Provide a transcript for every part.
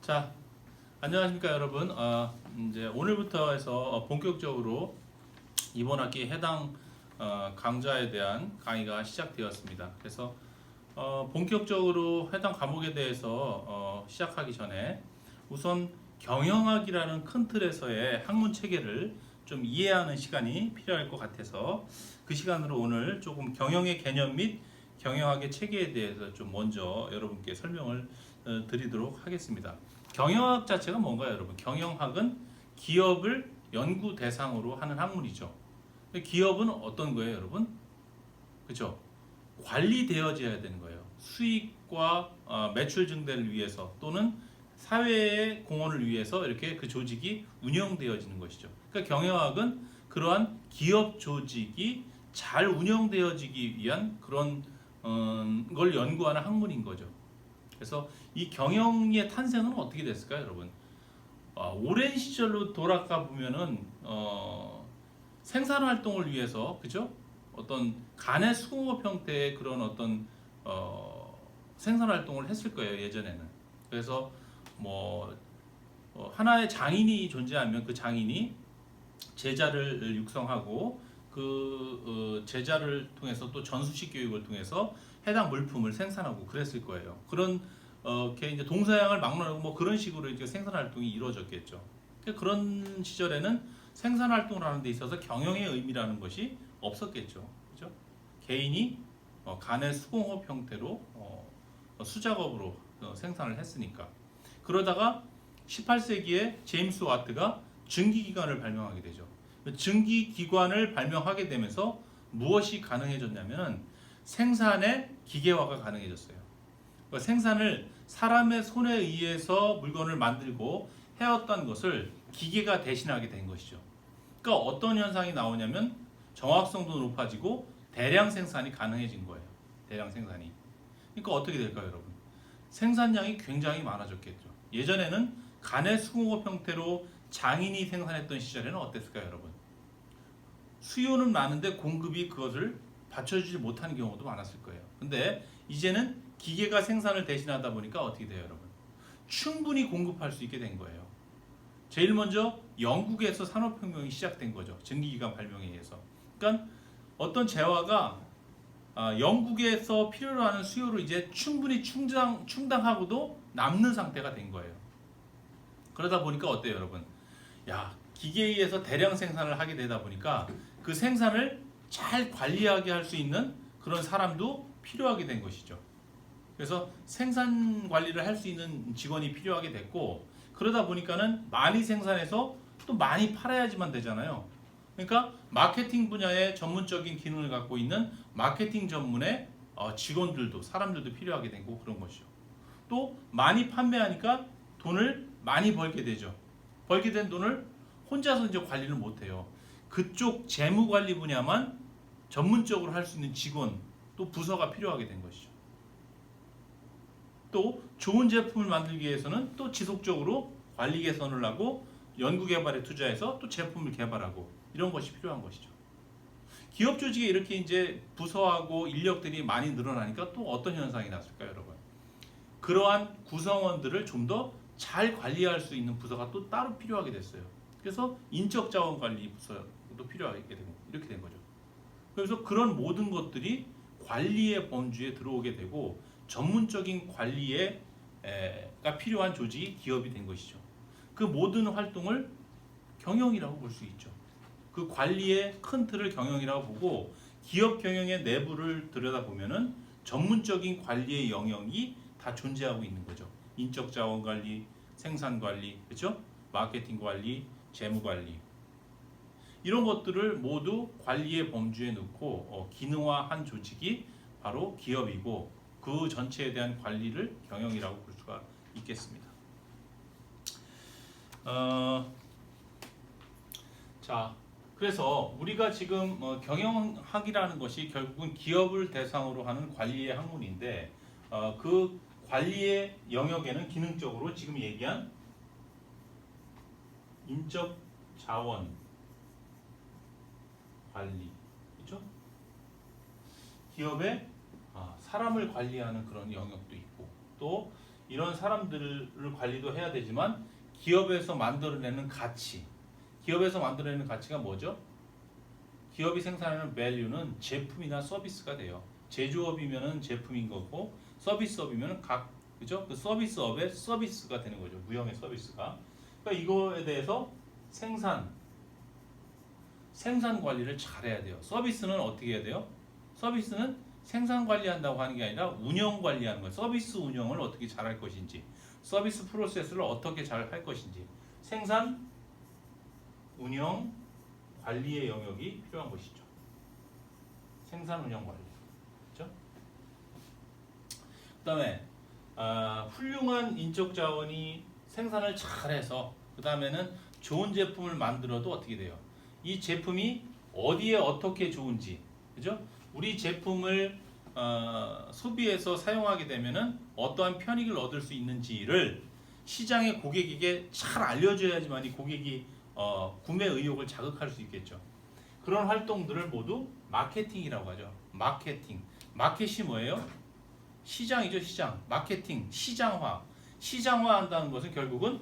자, 안녕하십니까 여러분. 이제 오늘부터 해서 본격적으로 이번 학기 해당 강좌에 대한 강의가 시작되었습니다. 그래서 본격적으로 해당 과목에 대해서 시작하기 전에 우선 경영학이라는 큰 틀에서의 학문 체계를 좀 이해하는 시간이 필요할 것 같아서 그 시간으로 오늘 조금 경영의 개념 및 경영학의 체계에 대해서 좀 먼저 여러분께 설명을 드리도록 하겠습니다. 경영학 자체가 뭔가요, 여러분? 경영학은 기업을 연구 대상으로 하는 학문이죠. 기업은 어떤 거예요, 여러분? 그렇죠? 관리되어져야 되는 거예요. 수익과 매출 증대를 위해서 또는 사회의 공헌을 위해서 이렇게 그 조직이 운영되어지는 것이죠. 그러니까 경영학은 그러한 기업 조직이 잘 운영되어지기 위한 그런 걸 연구하는 학문인 거죠. 그래서 이 경영의 탄생은 어떻게 됐을까요, 여러분? 오랜 시절로 돌아가 보면은 생산 활동을 위해서, 그죠? 어떤 간의 수공업 형태의 그런 어떤 생산 활동을 했을 거예요, 예전에는. 그래서 뭐 하나의 장인이 존재하면 그 장인이 제자를 육성하고 그 제자를 통해서 또 전수식 교육을 통해서 해당 물품을 생산하고 그랬을 거예요. 그런 이제 동서양을 막론하고 뭐 그런 식으로 이제 생산 활동이 이루어졌겠죠. 그런 시절에는 생산 활동을 하는 데 있어서 경영의 의미라는 것이 없었겠죠. 그죠? 개인이 간의 수공업 형태로 수작업으로 생산을 했으니까. 그러다가 18세기에 제임스 와트가 증기기관을 발명하게 되죠. 증기기관을 발명하게 되면서 무엇이 가능해졌냐면 생산의 기계화가 가능해졌어요. 그러니까 생산을 사람의 손에 의해서 물건을 만들고 해왔던 것을 기계가 대신하게 된 것이죠. 그러니까 어떤 현상이 나오냐면 정확성도 높아지고 대량 생산이 가능해진 거예요. 대량 생산이. 그러니까 어떻게 될까요, 여러분? 생산량이 굉장히 많아졌겠죠. 예전에는 간의 수공업 형태로 장인이 생산했던 시절에는 어땠을까요, 여러분? 수요는 많은데 공급이 그것을 받쳐주지 못하는 경우도 많았을 거예요. 근데 이제는 기계가 생산을 대신하다 보니까 어떻게 돼요, 여러분? 충분히 공급할 수 있게 된 거예요. 제일 먼저 영국에서 산업혁명이 시작된 거죠. 증기기관 발명에 의해서. 그러니까 어떤 재화가 영국에서 필요로 하는 수요를 이제 충분히 충당하고도 남는 상태가 된 거예요. 그러다 보니까 어때요, 여러분? 야, 기계에 의해서 대량 생산을 하게 되다 보니까 그 생산을 잘 관리하게 할 수 있는 그런 사람도 필요하게 된 것이죠. 그래서 생산 관리를 할 수 있는 직원이 필요하게 됐고, 그러다 보니까는 많이 생산해서 또 많이 팔아야지만 되잖아요. 그러니까 마케팅 분야의 전문적인 기능을 갖고 있는 마케팅 전문의 직원들도 사람들도 필요하게 되고 그런 것이죠. 또 많이 판매하니까 돈을 많이 벌게 되죠. 벌게 된 돈을 혼자서 이제 관리를 못 해요. 그쪽 재무 관리 분야만 전문적으로 할 수 있는 직원 또 부서가 필요하게 된 것이죠. 또 좋은 제품을 만들기 위해서는 또 지속적으로 관리 개선을 하고 연구 개발에 투자해서 또 제품을 개발하고 이런 것이 필요한 것이죠. 기업 조직에 이렇게 이제 부서하고 인력들이 많이 늘어나니까 또 어떤 현상이 났을까요, 여러분? 그러한 구성원들을 좀 더 잘 관리할 수 있는 부서가 또 따로 필요하게 됐어요. 그래서 인적 자원 관리 부서도 필요하게 되고 이렇게 된 거죠. 그래서 그런 모든 것들이 관리의 범주에 들어오게 되고 전문적인 관리가 필요한 조직이 기업이 된 것이죠. 그 모든 활동을 경영이라고 볼 수 있죠. 그 관리의 큰 틀을 경영이라고 보고 기업 경영의 내부를 들여다보면은 전문적인 관리의 영역이 다 존재하고 있는 거죠. 인적 자원 관리, 생산 관리, 그렇죠? 마케팅 관리, 재무 관리. 이런 것들을 모두 관리의 범주에 넣고 기능화한 조직이 바로 기업이고 그 전체에 대한 관리를 경영이라고 볼 수가 있겠습니다. 자, 그래서 우리가 지금 경영학이라는 것이 결국은 기업을 대상으로 하는 관리의 학문인데 그 관리의 영역에는 기능적으로 지금 얘기한 인적 자원 관리, 그렇죠? 기업의 사람을 관리하는 그런 영역도 있고 또 이런 사람들을 관리도 해야 되지만 기업에서 만들어내는 가치, 기업에서 만들어내는 가치가 뭐죠? 기업이 생산하는 value는 제품이나 서비스가 돼요. 제조업이면은 제품인 거고 서비스업이면은 그죠? 그 서비스업의 서비스가 되는 거죠. 무형의 서비스가. 그러니까 이거에 대해서 생산 관리를 잘해야 돼요. 서비스는 어떻게 해야 돼요? 서비스는 생산 관리한다고 하는 게 아니라 운영 관리하는 거예요. 서비스 운영을 어떻게 잘할 것인지, 서비스 프로세스를 어떻게 잘 할 것인지, 생산 운영 관리의 영역이 필요한 것이죠. 생산 운영 관리. 그렇죠? 그다음에 훌륭한 인적 자원이 생산을 잘해서 그다음에는 좋은 제품을 만들어도 어떻게 돼요? 이 제품이 어디에 어떻게 좋은지, 그죠? 우리 제품을 소비해서 사용하게 되면은 어떠한 편익을 얻을 수 있는지를 시장의 고객에게 잘 알려줘야지만 이 고객이 구매 의욕을 자극할 수 있겠죠. 그런 활동들을 모두 마케팅이라고 하죠. 마케팅. 마켓이 뭐예요? 시장이죠, 시장. 마케팅, 시장화. 시장화한다는 것은 결국은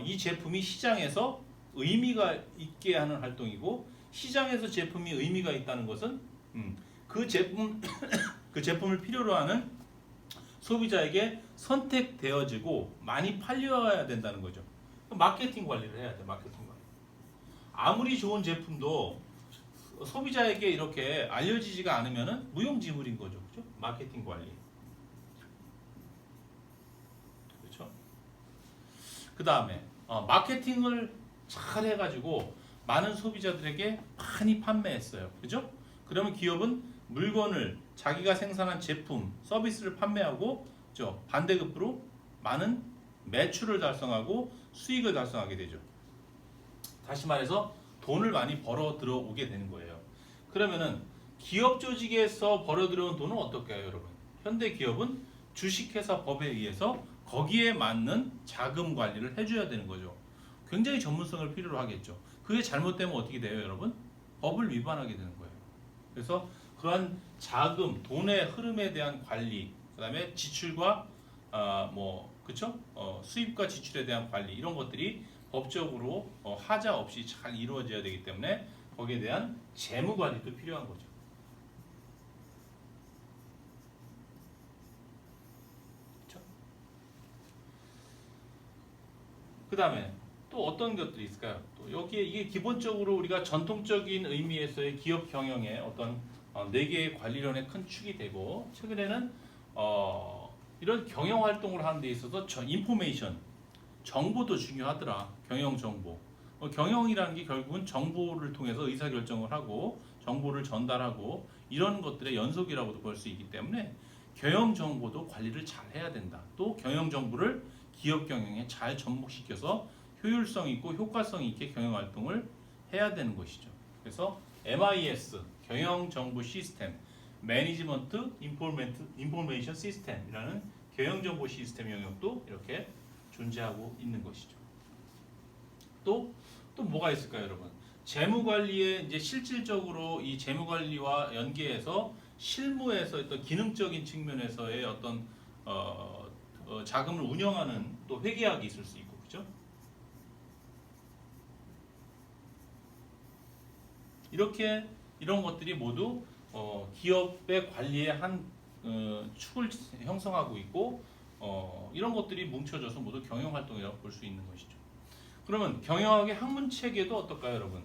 이 제품이 시장에서 의미가 있게 하는 활동이고, 시장에서 제품이 의미가 있다는 것은 그 제품 그 제품을 필요로 하는 소비자에게 선택되어지고 많이 팔려야 된다는 거죠. 마케팅 관리를 해야 돼. 마케팅 관리. 아무리 좋은 제품도 소비자에게 이렇게 알려지지가 않으면은 무용지물인 거죠. 그렇죠? 마케팅 관리. 그렇죠? 그다음에 마케팅을 잘 해가지고 많은 소비자들에게 많이 판매했어요. 그죠? 그러면 기업은 물건을 자기가 생산한 제품, 서비스를 판매하고 반대급부로 많은 매출을 달성하고 수익을 달성하게 되죠. 다시 말해서 돈을 많이 벌어 들어오게 되는 거예요. 그러면은 기업 조직에서 벌어 들어온 돈은 어떨까요, 여러분? 현대 기업은 주식회사 법에 의해서 거기에 맞는 자금 관리를 해줘야 되는 거죠. 굉장히 전문성을 필요로 하겠죠. 그게 잘못되면 어떻게 돼요, 여러분? 법을 위반하게 되는 거예요. 그래서 그러한 자금, 돈의 흐름에 대한 관리, 그다음에 지출과 그쵸? 수입과 지출에 대한 관리 이런 것들이 법적으로 하자 없이 잘 이루어져야 되기 때문에 거기에 대한 재무 관리도 필요한 거죠. 그렇죠? 그다음에 또 어떤 것들이 있을까요? 또 여기에 이게 기본적으로 우리가 전통적인 의미에서의 기업 경영의 어떤 네 개의 관리론의 큰 축이 되고, 최근에는 이런 경영 활동을 하는 데 있어서 인포메이션, 정보도 중요하더라. 경영 정보. 경영이라는 게 결국은 정보를 통해서 의사 결정을 하고 정보를 전달하고 이런 것들의 연속이라고도 볼 수 있기 때문에 경영 정보도 관리를 잘 해야 된다. 또 경영 정보를 기업 경영에 잘 접목시켜서 효율성 있고 효과성 있게 경영 활동을 해야 되는 것이죠. 그래서 MIS 경영 정보 시스템, 매니지먼트 인포메이션 시스템이라는 경영 정보 시스템 영역도 이렇게 존재하고 있는 것이죠. 또 뭐가 있을까요, 여러분? 재무 관리에 이제 실질적으로 이 재무 관리와 연계해서 실무에서 어떤 기능적인 측면에서의 어떤 자금을 운영하는 또 회계학이 있을 수 있고, 그죠? 이렇게 이런 것들이 모두 기업의 관리의 한 축을 형성하고 있고, 이런 것들이 뭉쳐져서 모두 경영 활동이라고 볼 수 있는 것이죠. 그러면 경영학의 학문체계도 어떨까요, 여러분?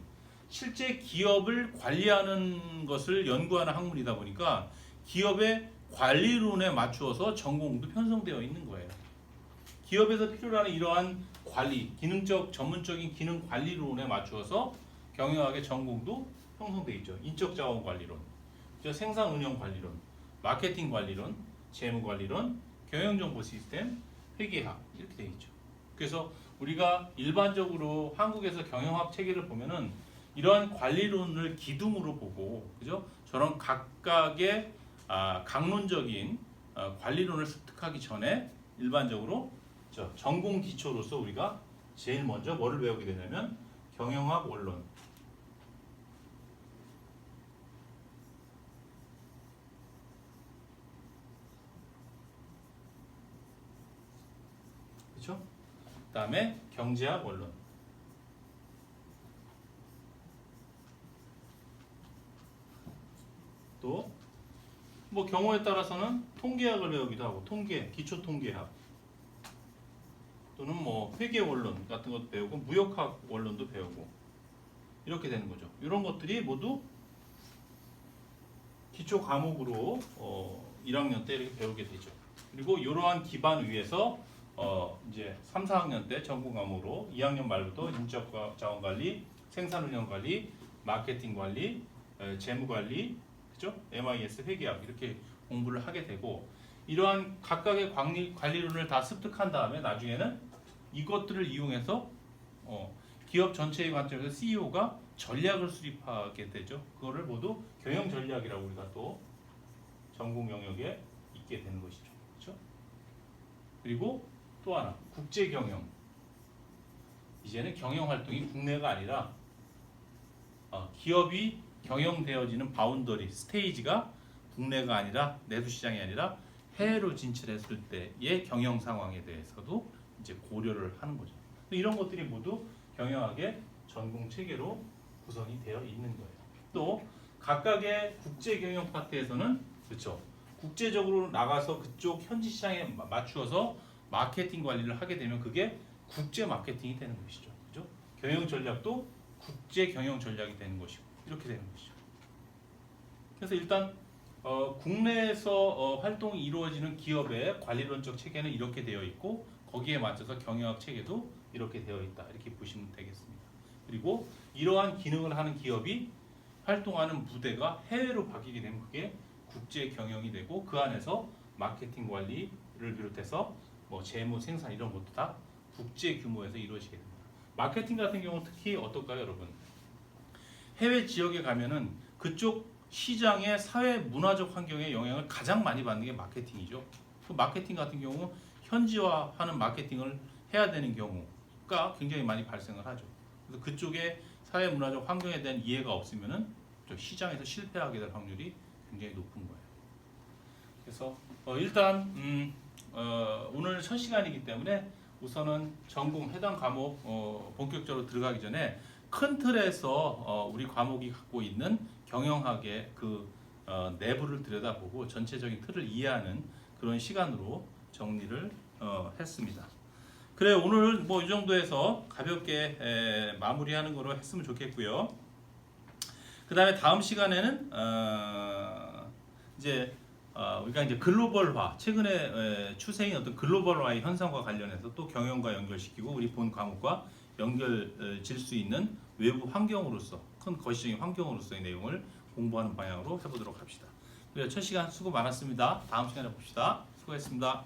실제 기업을 관리하는 것을 연구하는 학문이다 보니까 기업의 관리론에 맞추어서 전공도 편성되어 있는 거예요. 기업에서 필요로 하는 이러한 관리, 기능적, 전문적인 기능 관리론에 맞추어서 경영학의 전공도 형성되어 있죠. 인적 자원 관리론, 생산 운영 관리론, 마케팅 관리론, 재무 관리론, 경영 정보 시스템, 회계학 이렇게 되어 있죠. 그래서 우리가 일반적으로 한국에서 경영학 체계를 보면은 이러한 관리론을 기둥으로 보고, 그죠? 저런 각각의 강론적인 관리론을 습득하기 전에 일반적으로 전공 기초로서 우리가 제일 먼저 뭐를 배우게 되냐면 경영학 원론, 그렇죠? 그다음에 경제학 원론. 또 뭐 경우에 따라서는 통계학을 배우기도 하고 기초 통계학 또는 뭐 회계 원론 같은 것도 배우고 무역학 원론도 배우고 이렇게 되는 거죠. 이런 것들이 모두 기초 과목으로 1학년 때 이렇게 배우게 되죠. 그리고 이러한 기반 위에서 이제 3, 4학년 때 전공 과목으로 2학년 말부터 인적 자원 관리, 생산 운영 관리, 마케팅 관리, 재무 관리, 그죠? MIS 회계학 이렇게 공부를 하게 되고 이러한 각각의 관리론을 다 습득한 다음에 나중에는 이것들을 이용해서 기업 전체의 관점에서 CEO가 전략을 수립하게 되죠. 그거를 모두 경영 전략이라고 우리가 또 전공 영역에 있게 되는 것이죠. 그렇죠? 그리고 또 하나 국제 경영. 이제는 경영 활동이 국내가 아니라 기업이 경영되어지는 바운더리 스테이지가 국내가 아니라 내수 시장이 아니라 해외로 진출했을 때의 경영 상황에 대해서도 이제 고려를 하는 거죠. 이런 것들이 모두 경영학의 전공 체계로 구성이 되어 있는 거예요. 또 각각의 국제 경영 파트에서는 그렇죠. 국제적으로 나가서 그쪽 현지 시장에 맞추어서 마케팅 관리를 하게 되면 그게 국제 마케팅이 되는 것이죠. 그죠? 경영 전략도 국제 경영 전략이 되는 것이고 이렇게 되는 것이죠. 그래서 일단 국내에서 활동이 이루어지는 기업의 관리론적 체계는 이렇게 되어 있고 거기에 맞춰서 경영학 체계도 이렇게 되어 있다. 이렇게 보시면 되겠습니다. 그리고 이러한 기능을 하는 기업이 활동하는 무대가 해외로 바뀌게 되면 그게 국제 경영이 되고 그 안에서 마케팅 관리를 비롯해서 뭐 재무, 생산 이런 것도 다 국제 규모에서 이루어지게 됩니다. 마케팅 같은 경우는 특히 어떨까요, 여러분? 해외 지역에 가면은 그쪽 시장의 사회 문화적 환경에 영향을 가장 많이 받는 게 마케팅이죠. 그 마케팅 같은 경우 현지화하는 마케팅을 해야 되는 경우가 굉장히 많이 발생을 하죠. 그래서 그쪽의 사회 문화적 환경에 대한 이해가 없으면은 시장에서 실패하게 될 확률이 굉장히 높은 거예요. 그래서 일단 오늘 첫 시간이기 때문에 우선은 전공 해당 과목 본격적으로 들어가기 전에 큰 틀에서 우리 과목이 갖고 있는 경영학의 그 내부를 들여다보고 전체적인 틀을 이해하는 그런 시간으로 정리를 했습니다. 그래 오늘 뭐 이 정도에서 가볍게 마무리하는 거로 했으면 좋겠고요. 그 다음에 다음 시간에는 이제 우리가 이제 글로벌화 최근에 추세인 어떤 글로벌화의 현상과 관련해서 또 경영과 연결시키고 우리 본 과목과 연결질 수 있는 외부 환경으로서 큰 거시적인 환경으로서의 내용을 공부하는 방향으로 해보도록 합시다. 그래서 첫 시간 수고 많았습니다. 다음 시간에 봅시다. 수고했습니다.